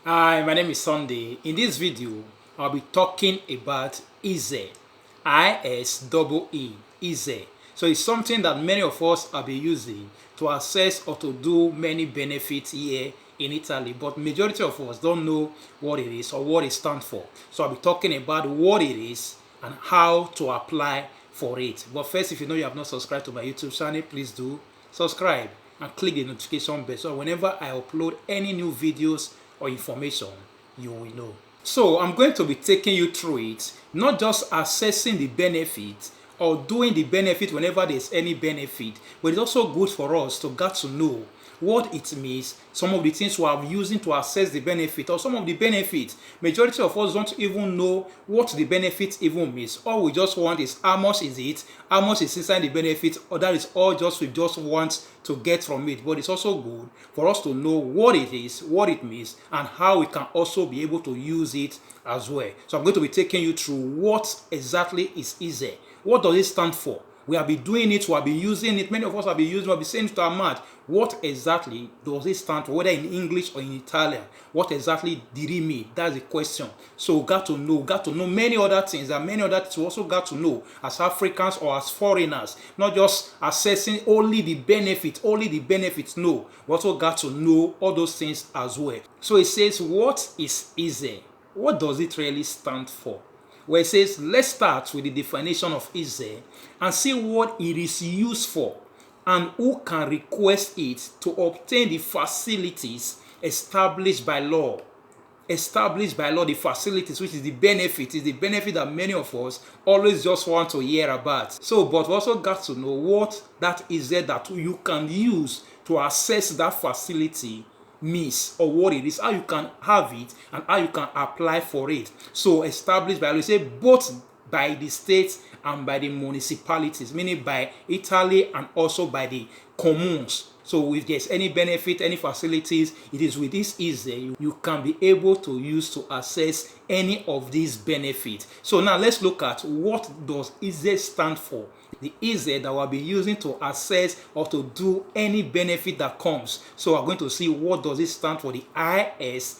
Hi, my name is Sunday. In this video, I'll be talking about ISEE. I-S-E-E, ISEE. So it's something that many of us have been using to access or to do many benefits here in Italy, but majority of us don't know what it is or what it stands for. So I'll be talking about what it is and how to apply for it. But first, if you know you have not subscribed to my YouTube channel, please do subscribe and click the notification bell so whenever I upload any new videos or information, you will know. So I'm going to be taking you through it, not just assessing the benefit or doing the benefit whenever there's any benefit, but it's also good for us to get to know what it means, some of the things we are using to assess the benefit, or some of the benefits. Majority of us don't even know what the benefit even means. All we just want is how much is it, how much is inside the benefit, or that is all just we just want to get from it. But it's also good for us to know what it is, what it means, and how we can also be able to use it as well. So I'm going to be taking you through what exactly is ISEE. What does it stand for? We have been doing it, we have been using it, many of us have been using it, we have been saying it to our mouth. What exactly does it stand for, whether in English or in Italian? What exactly did it mean? That's the question. So we got to know many other things, and many other things we also got to know as Africans or as foreigners, not just assessing only the benefits, no. We also got to know all those things as well. So it says, what is ISEE? What does it really stand for? Where it says, let's start with the definition of ISEE and see what it is used for and who can request it to obtain the facilities established by law. Established by law, the facilities, which is the benefit that many of us always just want to hear about. So, but we also got to know what that is there that you can use to access that facility means, or what it is, how you can have it, and how you can apply for it. So established by law, say both by the states and by the municipalities, meaning by Italy and also by the communes. So if there's any benefit, any facilities, it is with this ISEE you can be able to use to access any of these benefits. So now let's look at what does ISEE stand for. The ISEE that we'll be using to access or to do any benefit that comes. So we're going to see what does it stand for, the ISEE,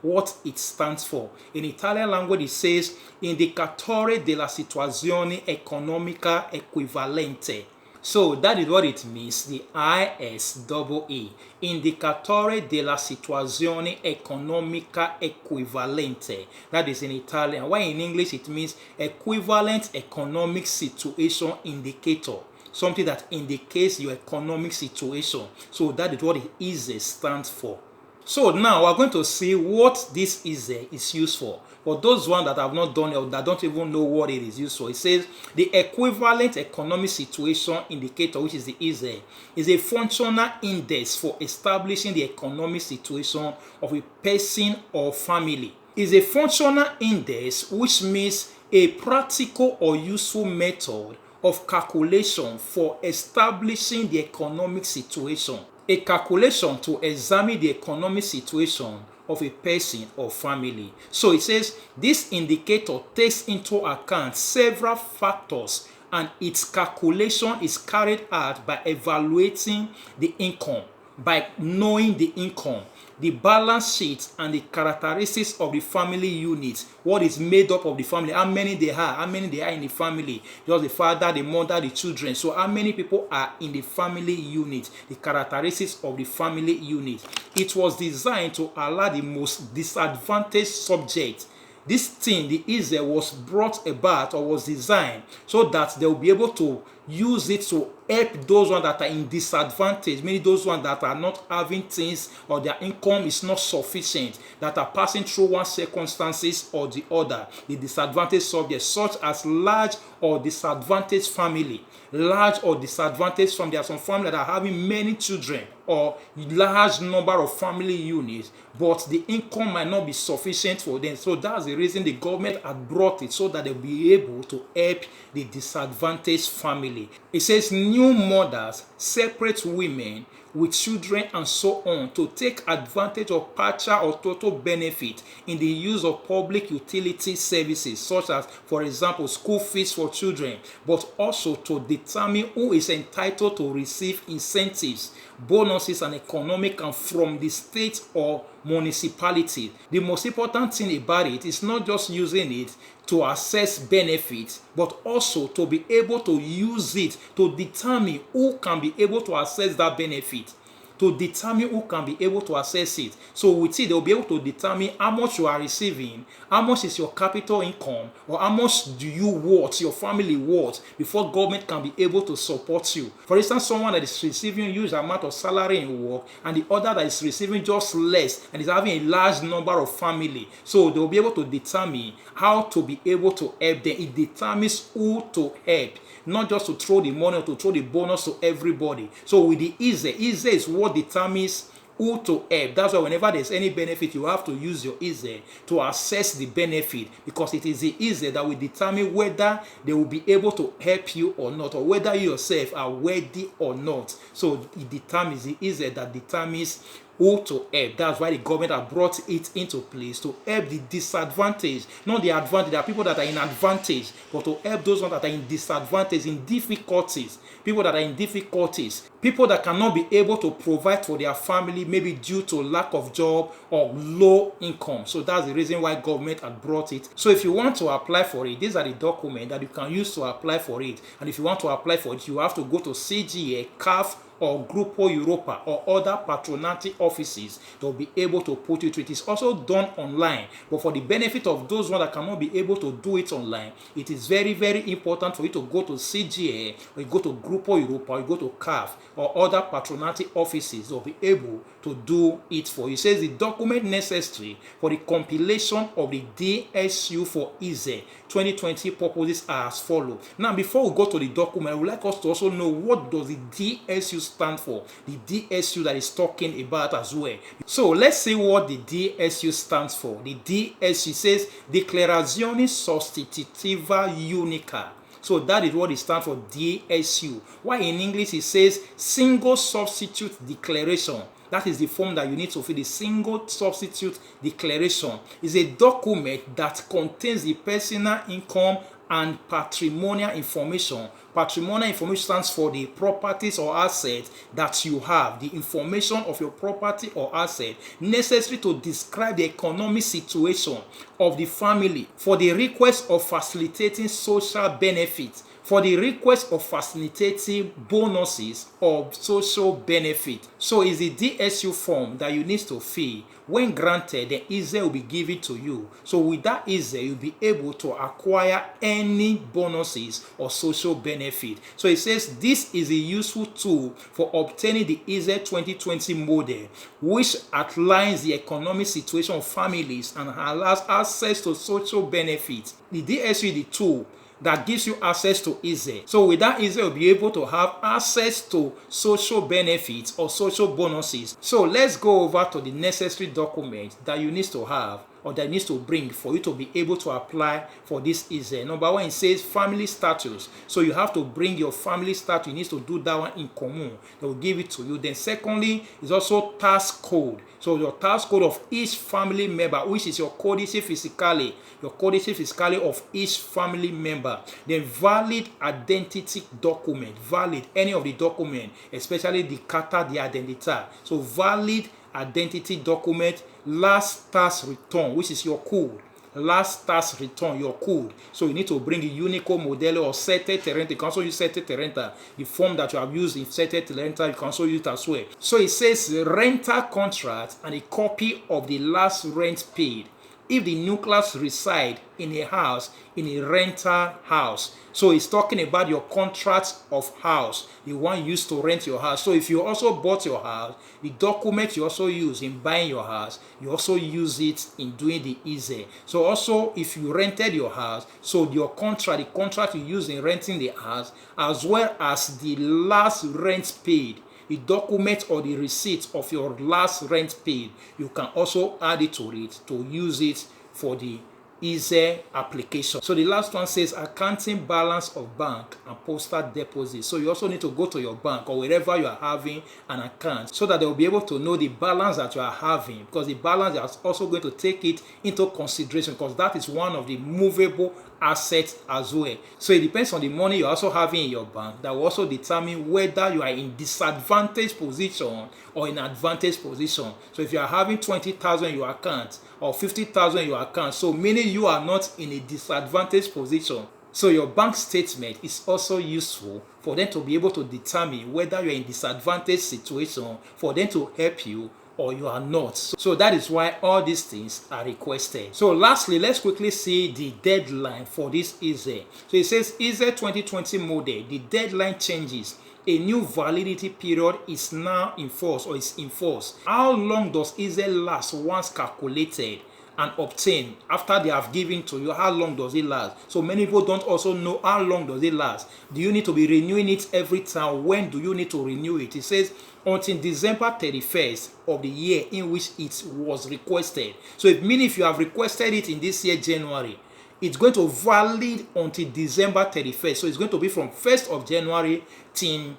what it stands for. In Italian language it says Indicatore della situazione economica equivalente. So that is what it means, the ISEE, Indicatore della situazione economica equivalente. That is in Italian. While in English it means equivalent economic situation indicator. Something that indicates your economic situation. So that is what the ISEE stands for. So now we're going to see what this ISEE is used for. For those ones that have not done it or that don't even know what it is used for, it says the equivalent economic situation indicator, which is the ISEE, is a functional index for establishing the economic situation of a person or family. Is a functional index, which means a practical or useful method of calculation for establishing the economic situation. A calculation to examine the economic situation of a person or family. So it says this indicator takes into account several factors and its calculation is carried out by evaluating the income, by knowing the income, the balance sheet, and the characteristics of the family unit. What is made up of the family, how many they are in the family, just the father, the mother, the children. So how many people are in the family unit, the characteristics of the family unit. It was designed to allow the most disadvantaged subject. This thing, the ISEE, was brought about or was designed so that they will be able to use it to help those ones that are in disadvantage, meaning those ones that are not having things or their income is not sufficient, that are passing through one circumstances or the other, the disadvantaged subjects, such as large or disadvantaged family. Large or disadvantaged family, there are some families that are having many children or large number of family units, but the income might not be sufficient for them. So that's the reason the government had brought it, so that they'll be able to help the disadvantaged family. It says new mothers, separate women with children and so on to take advantage of partial or total benefit in the use of public utility services, such as, for example, school fees for children, but also to determine who is entitled to receive incentives, bonuses, and economic and from the state or municipality. The most important thing about it is not just using it to assess benefits, but also to be able to use it to determine who can be able to assess that benefit, to determine who can be able to access it. So with it, they'll be able to determine how much you are receiving, how much is your capital income, or how much do you worth, your family worth, before government can be able to support you. For instance, someone that is receiving huge amount of salary in work, and the other that is receiving just less and is having a large number of family. So they'll be able to determine how to be able to help them. It determines who to help, not just to throw the money or to throw the bonus to everybody. So with the ISEE is what determines who to help. That's why whenever there's any benefit, you have to use your ISEE to assess the benefit, because it is the ISEE that will determine whether they will be able to help you or not, or whether you yourself are worthy or not. So it determines, the ISEE that determines who to help. That's why the government have brought it into place, to help the disadvantaged, not the advantage. There are people that are in advantage, but to help those ones that are in disadvantage, in difficulties, people that are in difficulties, people that cannot be able to provide for their family, maybe due to lack of job or low income. So that's the reason why government had brought it. So if you want to apply for it, these are the documents that you can use to apply for it. And if you want to apply for it, you have to go to CGA, CAF, or Grupo Europa, or other patronati offices that will be able to put you through. It is also done online, but for the benefit of those ones that cannot be able to do it online, it is very, very important for you to go to CGA, or you go to Grupo Europa, or you go to CAF, or other patronati offices that will be able to do it for you. It says the document necessary for the compilation of the DSU for ISEE 2020 purposes are as follows. Now, before we go to the document, I would like us to also know, what does the DSU stand for? The DSU that is talking about as well. So let's see what the DSU stands for. The DSU says Declarazione Sostitutiva Unica. So that is what it stands for, DSU. Why in English it says Single Substitute Declaration. That is the form that you need to fill. The Single Substitute Declaration is a document that contains the personal income and patrimonial information. Patrimonial information stands for the properties or assets that you have, the information of your property or asset necessary to describe the economic situation of the family for the request of facilitating social benefits, for the request of facilitating bonuses or social benefit. So it's the DSU form that you need to fill. When granted, the ISEE will be given to you. So with that ISEE, you'll be able to acquire any bonuses or social benefit. So it says this is a useful tool for obtaining the ISEE 2020 model, which outlines the economic situation of families and allows access to social benefits. The DSU is the tool that gives you access to ISEE. So with that ISEE, you'll be able to have access to social benefits or social bonuses. So let's go over to the necessary document that you need to have, or that needs to bring for you to be able to apply for this ISEE. Number one, it says family status. So you have to bring your family status. You need to do that one in common. They will give it to you. Then secondly, is also tax code. So your tax code of each family member, which is your codice fiscale, your codice fiscale of each family member. Then valid identity document, valid any of the document, especially the carta de identità. So valid identity document, last tax return, which is your code. Last tax return, your code. So you need to bring a unico modelo or sette terrenta. You can also use sette terrenta. The form that you have used in sette terrenta, you can also use it as well. So it says rental contract and a copy of the last rent paid if the nucleus reside in a house, in a rental house. So it's talking about your contract of house, the one used to rent your house. So if you also bought your house, the document you also use in buying your house, you also use it in doing the ISEE. So also if you rented your house, so your contract, the contract you use in renting the house, as well as the last rent paid, the document or the receipt of your last rent paid, you can also add it to it to use it for the ISEE application. So the last one says accounting balance of bank and postal deposit. So you also need to go to your bank or wherever you are having an account so that they will be able to know the balance that you are having, because the balance is also going to take it into consideration, because that is one of the movable assets as well. So it depends on the money you're also having in your bank that will also determine whether you are in disadvantaged position or in advantage position. So if you are having 20,000 in your account or 50,000 in your account, so meaning you are not in a disadvantaged position. So your bank statement is also useful for them to be able to determine whether you're in disadvantaged situation, for them to help you or you are not. So that is why all these things are requested. So lastly, let's quickly see the deadline for this ISEE. So it says ISEE 2020 model, the deadline changes. A new validity period is now in force or is in force. How long does ISEE last once calculated and obtained after they have given to you? How long does it last? So many people don't also know how long does it last. Do you need to be renewing it every time? When do you need to renew it? It says until December 31st of the year in which it was requested. So it means if you have requested it in this year January, it's going to valid until December 31st. So it's going to be from 1st of January till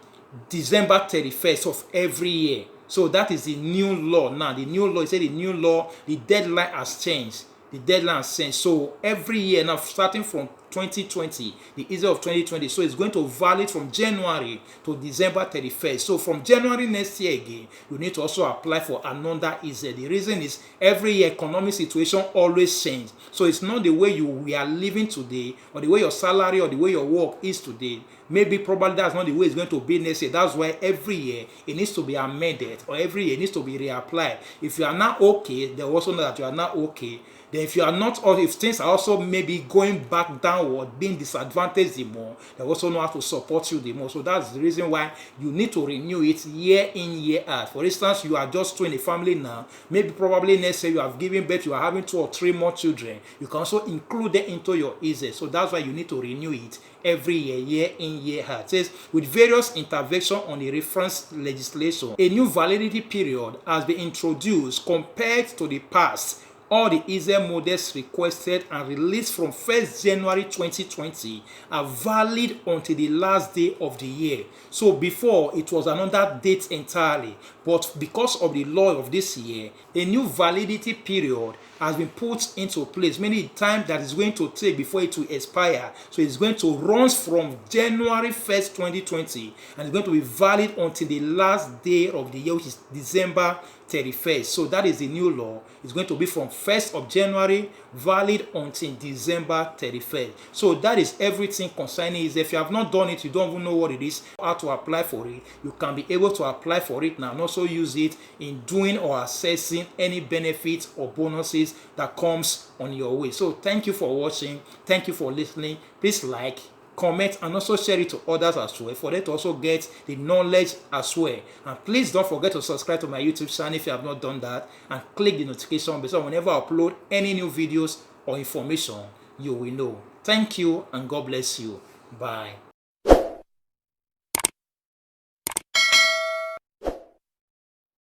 December 31st of every year. So that is the new law now. The new law, it said the new law, the deadline has changed. The deadline has changed. So every year now, starting from 2020, the ISEE of 2020, so it's going to valid from January to December 31st. So from January next year again, you need to also apply for another ISEE. The reason is every year economic situation always change. So it's not the way we are living today, or the way your salary or the way your work is today. Maybe probably that's not the way it's going to be next year. That's why every year it needs to be amended, or every year it needs to be reapplied. If you are not okay, they also know that you are not okay. Then if you are not, or if things are also maybe going back downward, being disadvantaged the more, they also know how to support you the more. So that's the reason why you need to renew it year in, year out. For instance, you are just two in a family now. Maybe probably next year you have given birth, you are having 2 or 3 more children. You can also include them into your ISEE. So that's why you need to renew it every year, year in, year out. It says with various interventions on the reference legislation, a new validity period has been introduced compared to the past. All the ISEE models requested and released from 1st January 2020 are valid until the last day of the year. So before, it was another date entirely. But because of the law of this year, a new validity period has been put into place, meaning the time that is going to take before it will expire. So it's going to run from January 1st, 2020, and it's going to be valid until the last day of the year, which is December 31st. So that is the new law. It's going to be from 1st of January, valid until December 31st. So that is everything concerning it. If you have not done it, you don't even know what it is, how to apply for it, you can be able to apply for it now and also use it in doing or assessing any benefits or bonuses that comes on your way. So thank you for watching. Thank you for listening. Please like, comment, and also share it to others as well, for them to also get the knowledge as well. And please don't forget to subscribe to my YouTube channel if you have not done that, and click the notification bell so whenever I upload any new videos or information, you will know. Thank you and God bless you. Bye.